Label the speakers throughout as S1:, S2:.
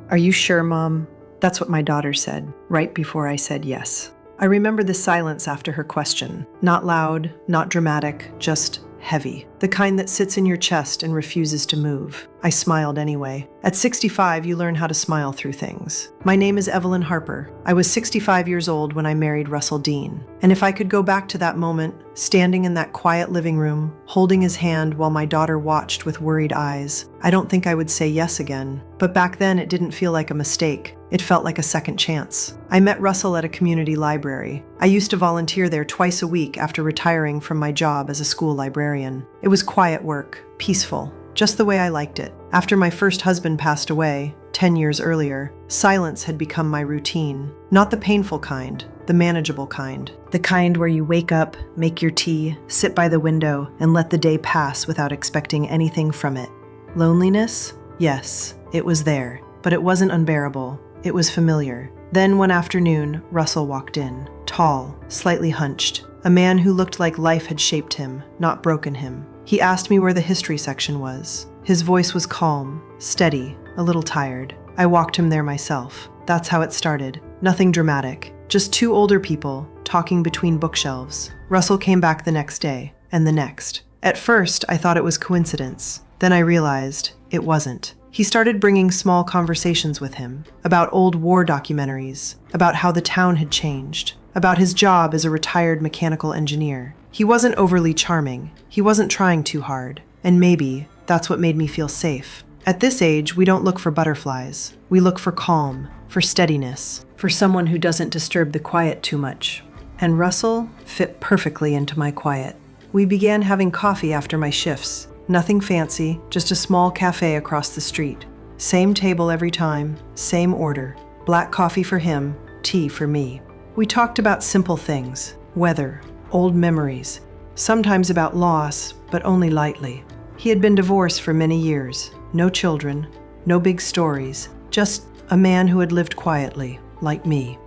S1: "Are you sure, Mom?" That's what my daughter said, right before I said yes. I remember the silence after her question. Not loud, not dramatic, just heavy. The kind that sits in your chest and refuses to move. I smiled anyway. At 65, you learn how to smile through things. My name is Evelyn Harper. I was 65 years old when I married Russell Dean. And if I could go back to that moment, standing in that quiet living room, holding his hand while my daughter watched with worried eyes, I don't think I would say yes again. But back then, it didn't feel like a mistake. It felt like a second chance. I met Russell at a community library. I used to volunteer there twice a week after retiring from my job as a school librarian. It was quiet work, peaceful, just the way I liked it. After my first husband passed away, 10 years earlier, silence had become my routine. Not the painful kind, the manageable kind. The kind where you wake up, make your tea, sit by the window, and let the day pass without expecting anything from it. Loneliness? Yes, it was there, but it wasn't unbearable. It was familiar. Then one afternoon, Russell walked in, tall, slightly hunched, a man who looked like life had shaped him, not broken him. He asked me where the history section was. His voice was calm, steady, a little tired. I walked him there myself. That's how it started. Nothing dramatic. Just two older people talking between bookshelves. Russell came back the next day, and the next. At first, I thought it was coincidence. Then I realized it wasn't. He started bringing small conversations with him about old war documentaries, about how the town had changed, about his job as a retired mechanical engineer. He wasn't overly charming. He wasn't trying too hard. And maybe that's what made me feel safe. At this age, we don't look for butterflies. We look for calm, for steadiness, for someone who doesn't disturb the quiet too much. And Russell fit perfectly into my quiet. We began having coffee after my shifts. Nothing fancy, just a small cafe across the street. Same table every time, same order. Black coffee for him, tea for me. We talked about simple things, weather, old memories, sometimes about loss, but only lightly. He had been divorced for many years, no children, no big stories, just a man who had lived quietly, like me.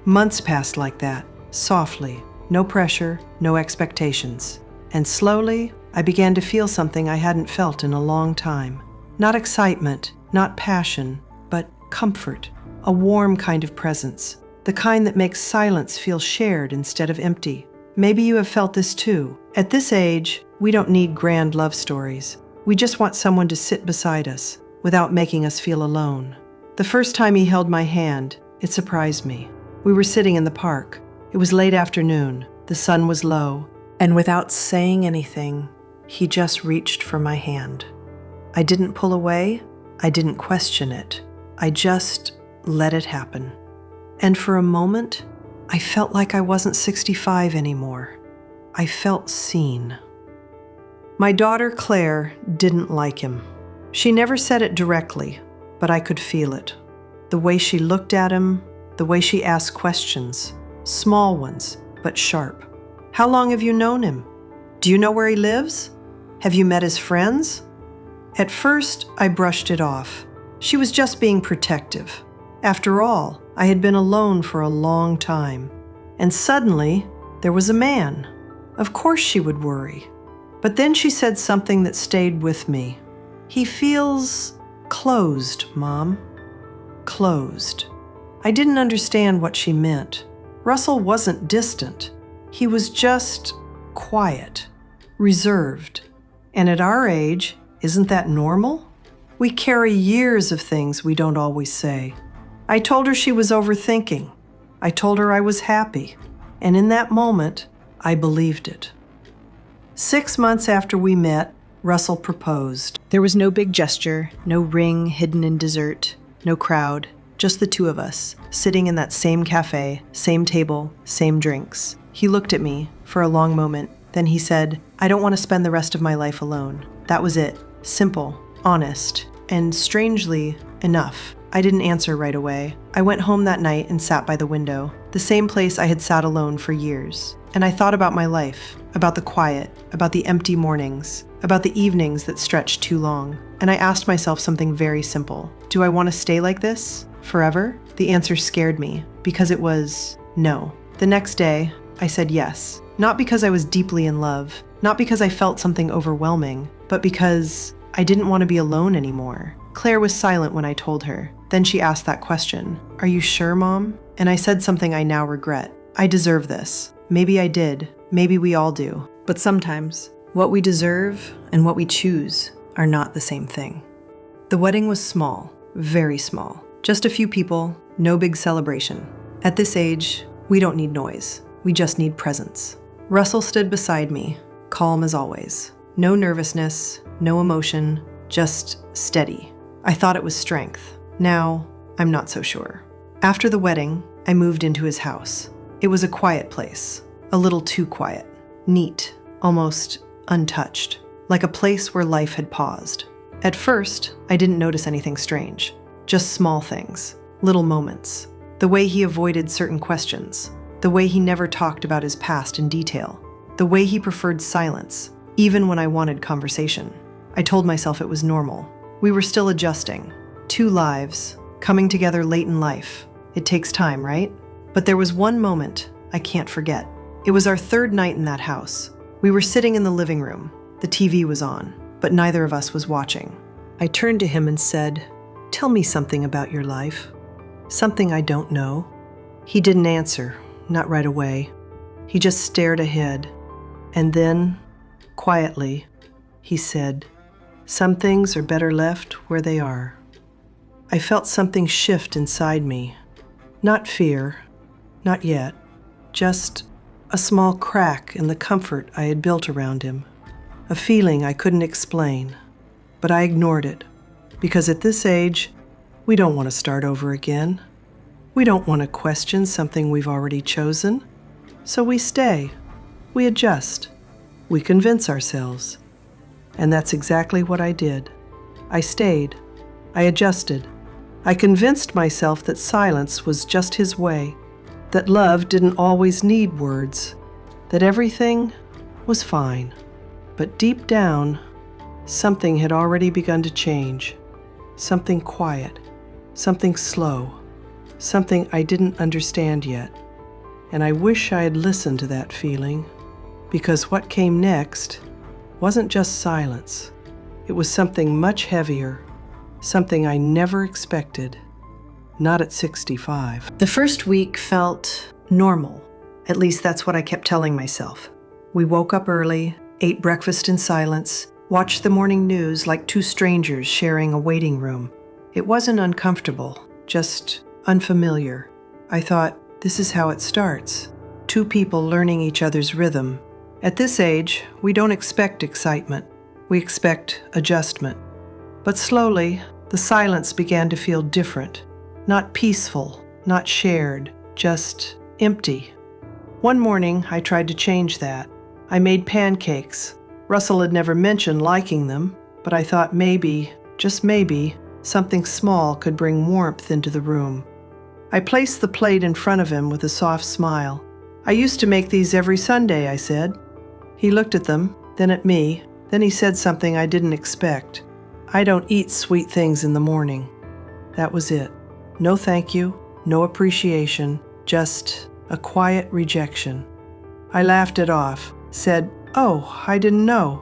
S1: Months passed like that, softly, no pressure, no expectations. And slowly, I began to feel something I hadn't felt in a long time. Not excitement, not passion, but comfort. A warm kind of presence. The kind that makes silence feel shared instead of empty. Maybe you have felt this too. At this age, we don't need grand love stories. We just want someone to sit beside us without making us feel alone. The first time he held my hand, it surprised me. We were sitting in the park. It was late afternoon. The sun was low. And without saying anything, he just reached for my hand. I didn't pull away. I didn't question it. I just let it happen. And for a moment, I felt like I wasn't 65 anymore. I felt seen. My daughter, Claire, didn't like him. She never said it directly, but I could feel it. The way she looked at him, the way she asked questions, small ones, but sharp. How long have you known him? Do you know where he lives? Have you met his friends? At first, I brushed it off. She was just being protective. After all, I had been alone for a long time. And suddenly, there was a man. Of course she would worry. But then she said something that stayed with me. He feels closed, Mom. Closed. I didn't understand what she meant. Russell wasn't distant. He was just quiet, reserved. And at our age, isn't that normal? We carry years of things we don't always say. I told her she was overthinking. I told her I was happy. And in that moment, I believed it. 6 months after we met, Russell proposed. There was no big gesture, no ring hidden in dessert, no crowd, just the two of us, sitting in that same cafe, same table, same drinks. He looked at me for a long moment. Then he said, "I don't want to spend the rest of my life alone." That was it. Simple, honest, and strangely enough, I didn't answer right away. I went home that night and sat by the window, the same place I had sat alone for years. And I thought about my life, about the quiet, about the empty mornings, about the evenings that stretched too long. And I asked myself something very simple. Do I want to stay like this? Forever? The answer scared me, because it was no. The next day, I said yes. Not because I was deeply in love, not because I felt something overwhelming, but because I didn't want to be alone anymore. Claire was silent when I told her. Then she asked that question. Are you sure, Mom? And I said something I now regret. I deserve this. Maybe I did. Maybe we all do. But sometimes, what we deserve and what we choose are not the same thing. The wedding was small, very small. Just a few people, no big celebration. At this age, we don't need noise. We just need presence. Russell stood beside me, calm as always. No nervousness, no emotion, just steady. I thought it was strength. Now, I'm not so sure. After the wedding, I moved into his house. It was a quiet place, a little too quiet, neat, almost untouched, like a place where life had paused. At first, I didn't notice anything strange, just small things, little moments. The way he avoided certain questions, the way he never talked about his past in detail, the way he preferred silence, even when I wanted conversation. I told myself it was normal. We were still adjusting. Two lives, coming together late in life. It takes time, right? But there was one moment I can't forget. It was our third night in that house. We were sitting in the living room. The TV was on, but neither of us was watching. I turned to him and said, "Tell me something about your life. Something I don't know." He didn't answer, not right away. He just stared ahead. And then, quietly, he said, "Some things are better left where they are." I felt something shift inside me. Not fear, not yet. Just a small crack in the comfort I had built around him. A feeling I couldn't explain, but I ignored it. Because at this age, we don't want to start over again. We don't want to question something we've already chosen. So we stay. We adjust. We convince ourselves. And that's exactly what I did. I stayed. I adjusted. I convinced myself that silence was just his way, that love didn't always need words, that everything was fine. But deep down, something had already begun to change. Something quiet, something slow, something I didn't understand yet. And I wish I had listened to that feeling, because what came next wasn't just silence. It was something much heavier, something I never expected, not at 65. The first week felt normal. At least that's what I kept telling myself. We woke up early, ate breakfast in silence, watched the morning news like two strangers sharing a waiting room. It wasn't uncomfortable, just unfamiliar. I thought, this is how it starts. Two people learning each other's rhythm. At this age, we don't expect excitement. We expect adjustment. But slowly, the silence began to feel different. Not peaceful, not shared, just empty. One morning, I tried to change that. I made pancakes. Russell had never mentioned liking them, but I thought maybe, just maybe, something small could bring warmth into the room. I placed the plate in front of him with a soft smile. "I used to make these every Sunday," I said. He looked at them, then at me, then he said something I didn't expect. "I don't eat sweet things in the morning." That was it. No thank you, no appreciation, just a quiet rejection. I laughed it off, said, "Oh, I didn't know."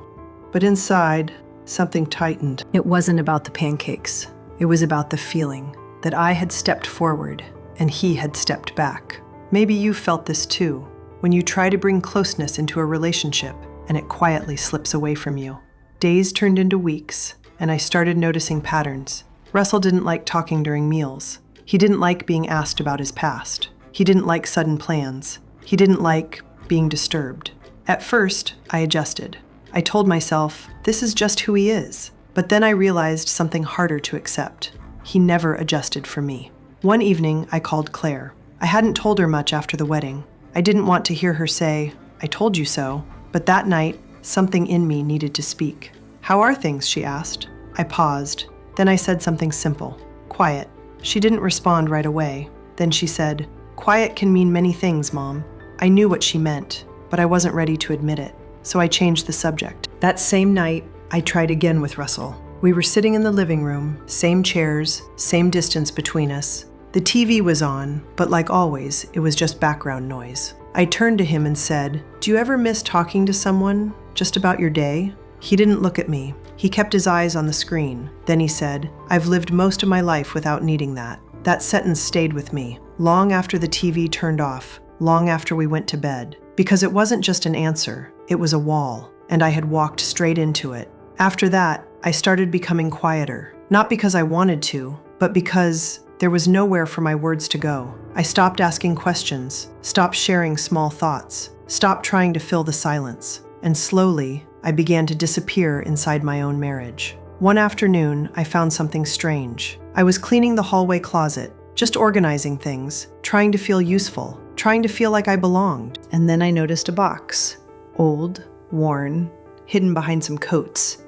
S1: But inside, something tightened. It wasn't about the pancakes. It was about the feeling that I had stepped forward and he had stepped back. Maybe you felt this too, when you try to bring closeness into a relationship and it quietly slips away from you. Days turned into weeks, and I started noticing patterns. Russell didn't like talking during meals. He didn't like being asked about his past. He didn't like sudden plans. He didn't like being disturbed. At first, I adjusted. I told myself, this is just who he is. But then I realized something harder to accept. He never adjusted for me. One evening, I called Claire. I hadn't told her much after the wedding. I didn't want to hear her say, "I told you so." But that night, something in me needed to speak. "How are things?" she asked. I paused. Then I said something simple. "Quiet." She didn't respond right away. Then she said, "Quiet can mean many things, Mom." I knew what she meant, but I wasn't ready to admit it. So I changed the subject. That same night, I tried again with Russell. We were sitting in the living room, same chairs, same distance between us. The TV was on, but like always, it was just background noise. I turned to him and said, "Do you ever miss talking to someone just about your day?" He didn't look at me. He kept his eyes on the screen. Then he said, "I've lived most of my life without needing that." That sentence stayed with me, long after the TV turned off, long after we went to bed. Because it wasn't just an answer, it was a wall, and I had walked straight into it. After that, I started becoming quieter. Not because I wanted to, but because there was nowhere for my words to go. I stopped asking questions, stopped sharing small thoughts, stopped trying to fill the silence. And slowly, I began to disappear inside my own marriage. One afternoon, I found something strange. I was cleaning the hallway closet, just organizing things, trying to feel useful, trying to feel like I belonged. And then I noticed a box, old, worn, hidden behind some coats.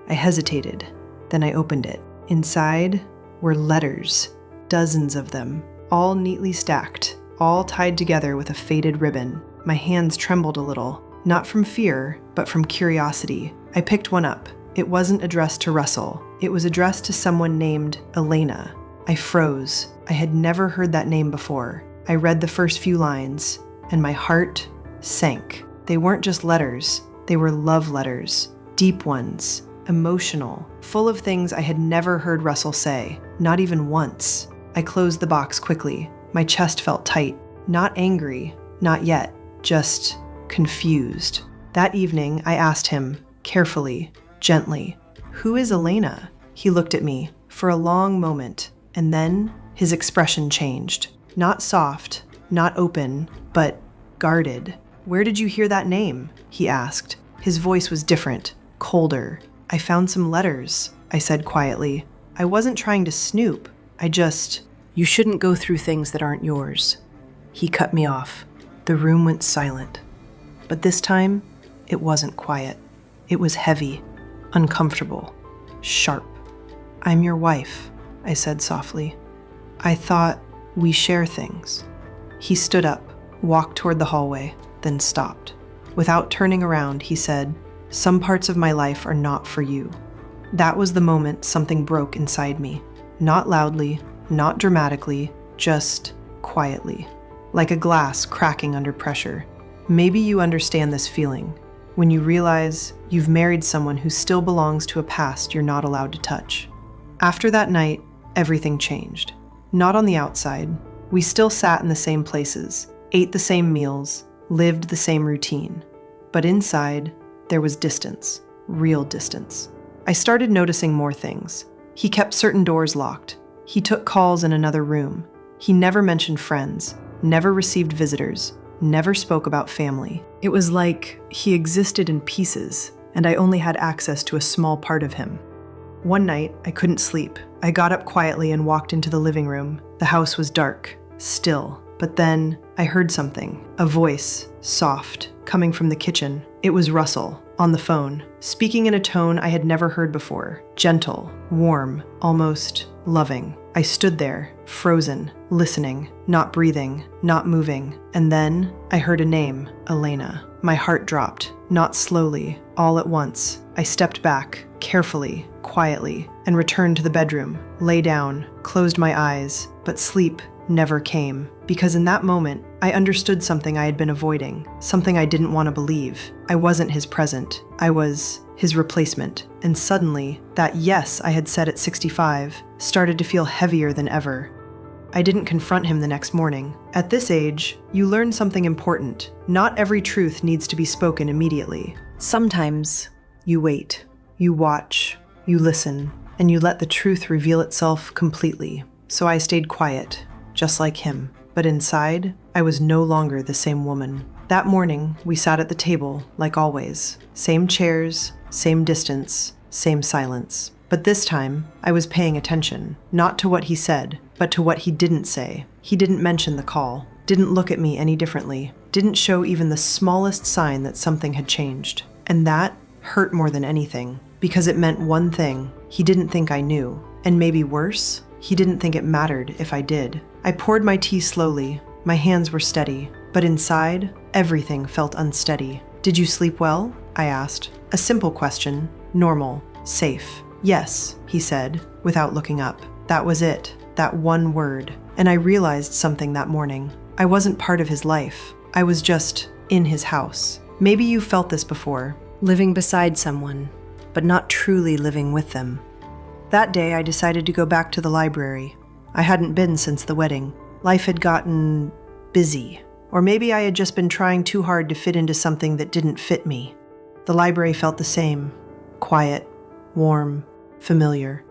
S1: I hesitated. Then I opened it. Inside were letters, dozens of them, all neatly stacked, all tied together with a faded ribbon. My hands trembled a little, not from fear, but from curiosity. I picked one up. It wasn't addressed to Russell. It was addressed to someone named Elena. I froze. I had never heard that name before. I read the first few lines, and my heart sank. They weren't just letters. They were love letters, deep ones, emotional, full of things I had never heard Russell say, not even once. I closed the box quickly. My chest felt tight. Not angry, not yet, just confused. That evening, I asked him, carefully, gently, "Who is Elena?" He looked at me for a long moment, and then his expression changed. Not soft, not open, but guarded. "Where did you hear that name?" he asked. His voice was different, colder. "I found some letters," I said quietly. I wasn't trying to snoop. "You shouldn't go through things that aren't yours." He cut me off. The room went silent. But this time, it wasn't quiet. It was heavy, uncomfortable, sharp. "I'm your wife," I said softly. "I thought we share things." He stood up, walked toward the hallway, then stopped. Without turning around, he said, "Some parts of my life are not for you." That was the moment something broke inside me. Not loudly, not dramatically, just quietly, like a glass cracking under pressure. Maybe you understand this feeling, when you realize you've married someone who still belongs to a past you're not allowed to touch. After that night, everything changed. Not on the outside. We still sat in the same places, ate the same meals, lived the same routine. But inside, there was distance, real distance. I started noticing more things. He kept certain doors locked. He took calls in another room. He never mentioned friends, never received visitors, never spoke about family. It was like he existed in pieces, and I only had access to a small part of him. One night, I couldn't sleep. I got up quietly and walked into the living room. The house was dark, still. But then I heard something, a voice, soft, coming from the kitchen. It was Russell, on the phone, speaking in a tone I had never heard before. Gentle, warm, almost loving. I stood there, frozen, listening, not breathing, not moving. And then I heard a name, Elena. My heart dropped, not slowly, all at once. I stepped back, carefully, quietly, and returned to the bedroom, lay down, closed my eyes, but sleep never came. Because in that moment, I understood something I had been avoiding, something I didn't want to believe. I wasn't his present. I was his replacement. And suddenly, that yes I had said at 65 started to feel heavier than ever. I didn't confront him the next morning. At this age, you learn something important. Not every truth needs to be spoken immediately. Sometimes, you wait, you watch, you listen, and you let the truth reveal itself completely. So I stayed quiet, just like him. But inside, I was no longer the same woman. That morning, we sat at the table, like always. Same chairs, same distance, same silence. But this time, I was paying attention, not to what he said, but to what he didn't say. He didn't mention the call, didn't look at me any differently, didn't show even the smallest sign that something had changed. And that hurt more than anything, because it meant one thing: he didn't think I knew. And maybe worse, he didn't think it mattered if I did. I poured my tea slowly. My hands were steady, but inside, everything felt unsteady. "Did you sleep well?" I asked. A simple question, normal, safe. "Yes," he said, without looking up. That was it, that one word. And I realized something that morning. I wasn't part of his life. I was just in his house. Maybe you felt this before. Living beside someone, but not truly living with them. That day, I decided to go back to the library. I hadn't been since the wedding. Life had gotten busy, or maybe I had just been trying too hard to fit into something that didn't fit me. The library felt the same, quiet, warm, familiar,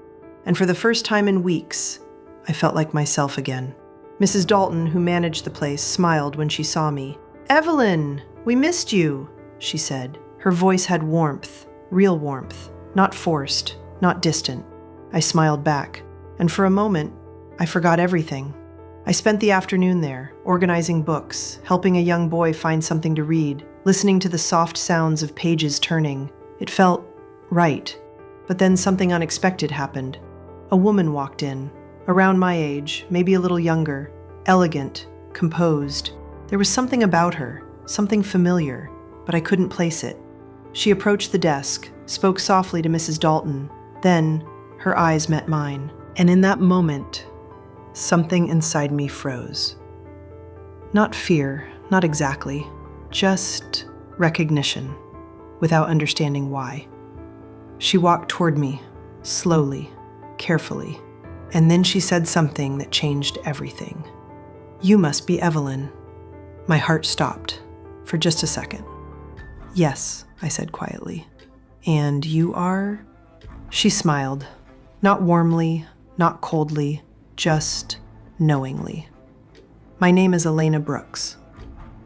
S1: and for the first time in weeks, I felt like myself again. Mrs. Dalton, who managed the place, smiled when she saw me. "Evelyn, we missed you," she said. Her voice had warmth, real warmth, not forced, not distant. I smiled back, and for a moment, I forgot everything. I spent the afternoon there, organizing books, helping a young boy find something to read, listening to the soft sounds of pages turning. It felt right. But then something unexpected happened. A woman walked in, around my age, maybe a little younger, elegant, composed. There was something about her, something familiar, but I couldn't place it. She approached the desk, spoke softly to Mrs. Dalton. Then, her eyes met mine. And in that moment, something inside me froze. Not fear, not exactly, just recognition, without understanding why. She walked toward me, slowly, carefully, and then she said something that changed everything. "You must be Evelyn." My heart stopped, for just a second. "Yes," I said quietly. "And you are?" She smiled, not warmly, not coldly, just knowingly. "My name is Elena Brooks."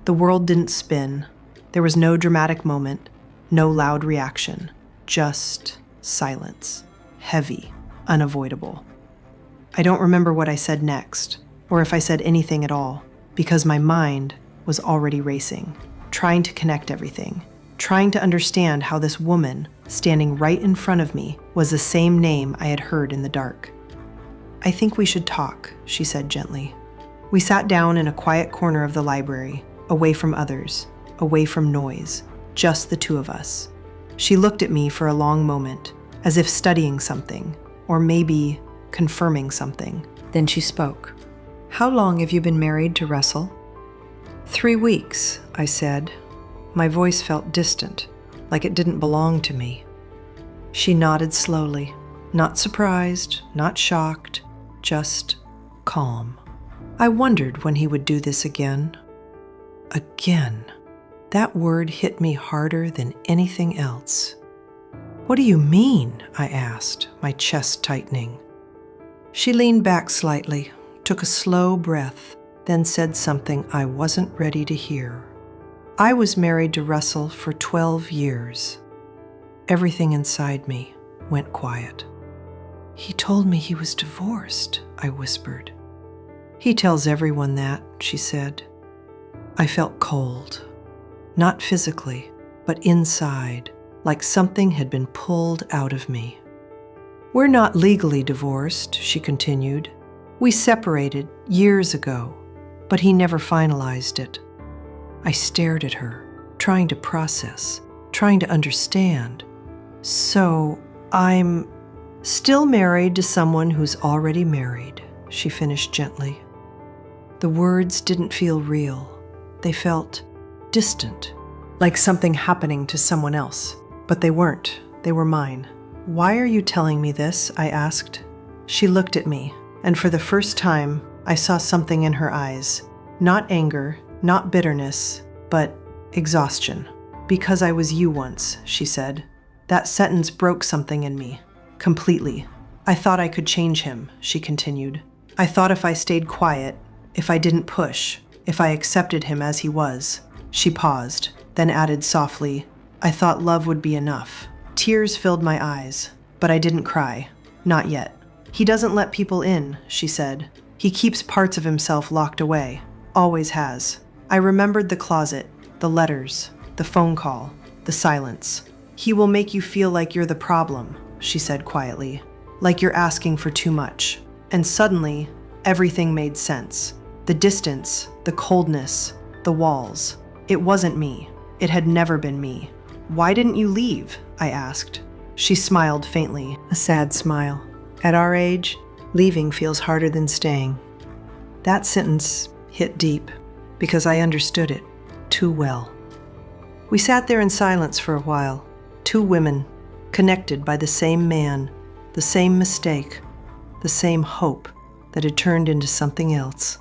S1: The world didn't spin. There was no dramatic moment, no loud reaction, just silence, heavy, unavoidable. I don't remember what I said next, or if I said anything at all, because my mind was already racing, trying to connect everything, trying to understand how this woman, standing right in front of me, was the same name I had heard in the dark. "I think we should talk," she said gently. We sat down in a quiet corner of the library, away from others, away from noise, just the two of us. She looked at me for a long moment, as if studying something, or maybe confirming something. Then she spoke. "How long have you been married to Russell?" 3 weeks, I said. My voice felt distant, like it didn't belong to me. She nodded slowly, not surprised, not shocked, just calm. I wondered when he would do this again. Again. That word hit me harder than anything else. "What do you mean?" I asked, my chest tightening. She leaned back slightly, took a slow breath, then said something I wasn't ready to hear. "I was married to Russell for 12 years. Everything inside me went quiet. "He told me he was divorced," I whispered. "He tells everyone that," she said. I felt cold. Not physically, but inside, like something had been pulled out of me. "We're not legally divorced," she continued. "We separated years ago, but he never finalized it." I stared at her, trying to process, trying to understand. "So, I'm still married to someone who's already married," she finished gently. The words didn't feel real. They felt distant, like something happening to someone else. But they weren't. They were mine. "Why are you telling me this?" I asked. She looked at me, and for the first time, I saw something in her eyes. Not anger, not bitterness, but exhaustion. "Because I was you once," she said. That sentence broke something in me, completely. "I thought I could change him," she continued. "I thought if I stayed quiet, if I didn't push, if I accepted him as he was." She paused, then added softly, "I thought love would be enough." Tears filled my eyes, but I didn't cry. Not yet. "He doesn't let people in," she said. "He keeps parts of himself locked away. Always has." I remembered the closet, the letters, the phone call, the silence. "He will make you feel like you're the problem," she said quietly. "Like you're asking for too much." And suddenly, everything made sense. The distance, the coldness, the walls. It wasn't me. It had never been me. "Why didn't you leave?" I asked. She smiled faintly, a sad smile. "At our age, leaving feels harder than staying." That sentence hit deep, because I understood it too well. We sat there in silence for a while, two women, connected by the same man, the same mistake, the same hope that had turned into something else.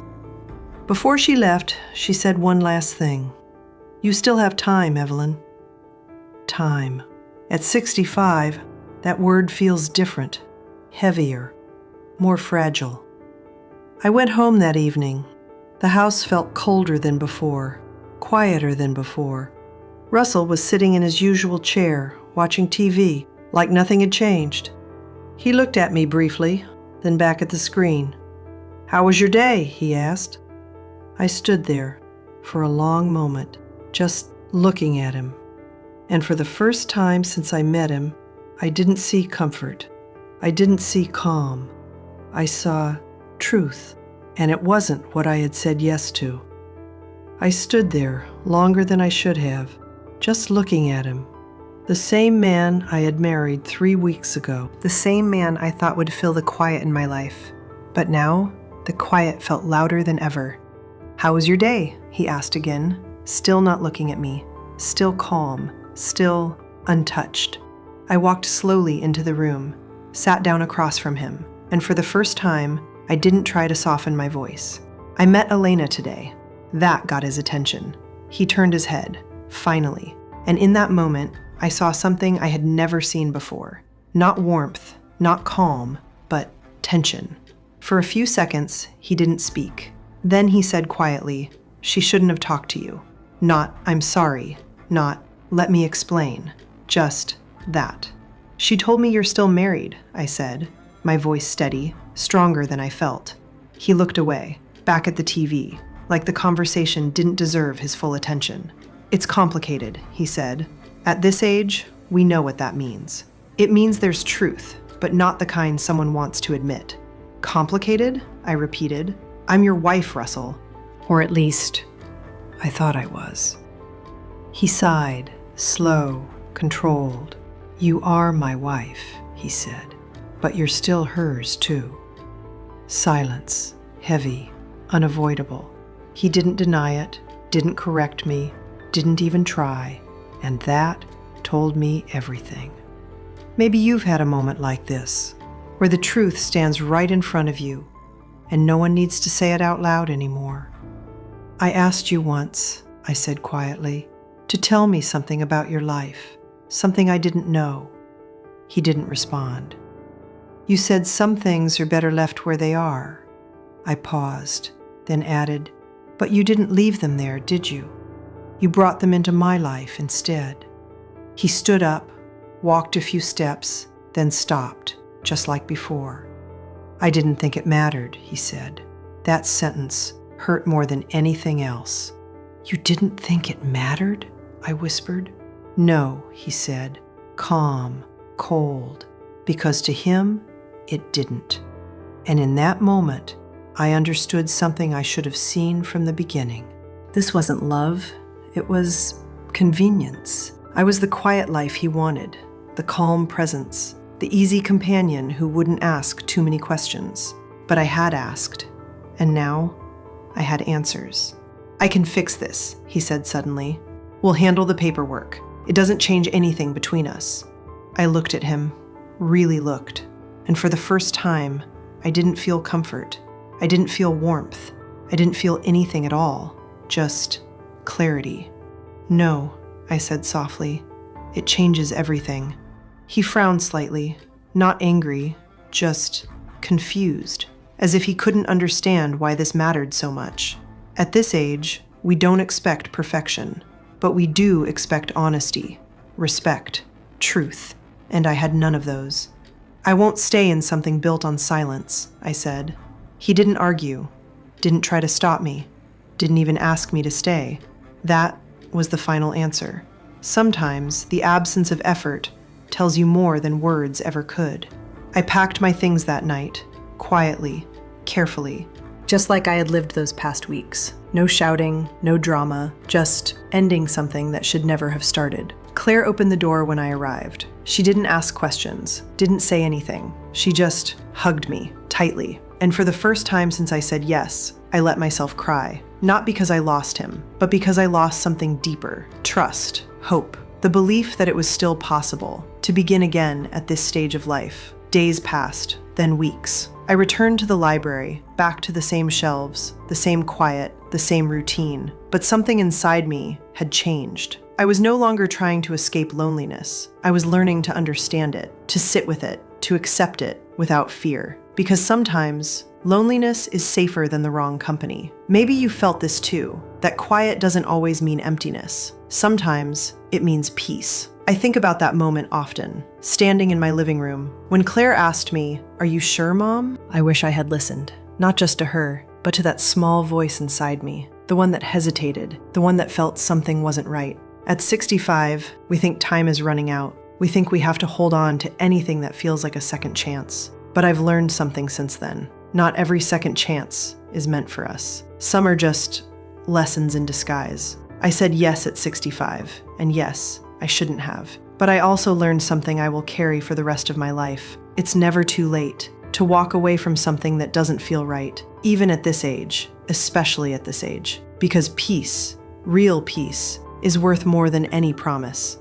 S1: Before she left, she said one last thing. "You still have time, Evelyn." Time. At 65, that word feels different, heavier, more fragile. I went home that evening. The house felt colder than before, quieter than before. Russell was sitting in his usual chair, watching TV, like nothing had changed. He looked at me briefly, then back at the screen. "How was your day?" he asked. I stood there for a long moment, just looking at him. And for the first time since I met him, I didn't see comfort. I didn't see calm. I saw truth, and it wasn't what I had said yes to. I stood there longer than I should have, just looking at him. The same man I had married 3 weeks ago. The same man I thought would fill the quiet in my life. But now, the quiet felt louder than ever. "How was your day?" he asked again, still not looking at me, still calm, still untouched. I walked slowly into the room, sat down across from him, and for the first time, I didn't try to soften my voice. "I met Elena today." That got his attention. He turned his head, finally, and in that moment, I saw something I had never seen before. Not warmth, not calm, but tension. For a few seconds, he didn't speak. Then he said quietly, "She shouldn't have talked to you." Not, "I'm sorry," not, "Let me explain," just that. "She told me you're still married," I said, my voice steady, stronger than I felt. He looked away, back at the TV, like the conversation didn't deserve his full attention. "It's complicated," he said. "At this age, we know what that means. It means there's truth, but not the kind someone wants to admit." "Complicated?" I repeated. "I'm your wife, Russell." Or at least, I thought I was. He sighed, slow, controlled. "You are my wife," he said, "but you're still hers too." Silence, heavy, unavoidable. He didn't deny it, didn't correct me, didn't even try, and that told me everything. Maybe you've had a moment like this, where the truth stands right in front of you, and no one needs to say it out loud anymore. "I asked you once," I said quietly, "to tell me something about your life, something I didn't know." He didn't respond. "You said some things are better left where they are." I paused, then added, "But you didn't leave them there, did you? You brought them into my life instead." He stood up, walked a few steps, then stopped, just like before. "I didn't think it mattered," he said. That sentence hurt more than anything else. "You didn't think it mattered?" I whispered. "No," he said, calm, cold, because to him, it didn't. And in that moment, I understood something I should have seen from the beginning. This wasn't love, it was convenience. I was the quiet life he wanted, the calm presence, the easy companion who wouldn't ask too many questions. But I had asked, and now I had answers. "I can fix this," he said suddenly. "We'll handle the paperwork. It doesn't change anything between us." I looked at him, really looked, and for the first time, I didn't feel comfort. I didn't feel warmth. I didn't feel anything at all, just clarity. "No," I said softly. "It changes everything." He frowned slightly, not angry, just confused, as if he couldn't understand why this mattered so much. At this age, we don't expect perfection, but we do expect honesty, respect, truth, and I had none of those. "I won't stay in something built on silence," I said. He didn't argue, didn't try to stop me, didn't even ask me to stay. That was the final answer. Sometimes the absence of effort tells you more than words ever could. I packed my things that night, quietly, carefully, just like I had lived those past weeks. No shouting, no drama, just ending something that should never have started. Claire opened the door when I arrived. She didn't ask questions, didn't say anything. She just hugged me tightly. And for the first time since I said yes, I let myself cry. Not because I lost him, but because I lost something deeper. Trust, hope, the belief that it was still possible. to begin again at this stage of life. Days passed, then weeks. I returned to the library, back to the same shelves, the same quiet, the same routine. But something inside me had changed. I was no longer trying to escape loneliness. I was learning to understand it, to sit with it, to accept it without fear. Because sometimes, loneliness is safer than the wrong company. Maybe you felt this too, that quiet doesn't always mean emptiness. Sometimes it means peace. I think about that moment often, standing in my living room. When Claire asked me, "Are you sure, Mom?" I wish I had listened, not just to her, but to that small voice inside me, the one that hesitated, the one that felt something wasn't right. At 65, we think time is running out. We think we have to hold on to anything that feels like a second chance. But I've learned something since then. Not every second chance is meant for us. Some are just lessons in disguise. I said yes at 65, and yes, I shouldn't have. But I also learned something I will carry for the rest of my life. It's never too late to walk away from something that doesn't feel right, even at this age, especially at this age. Because peace, real peace, is worth more than any promise.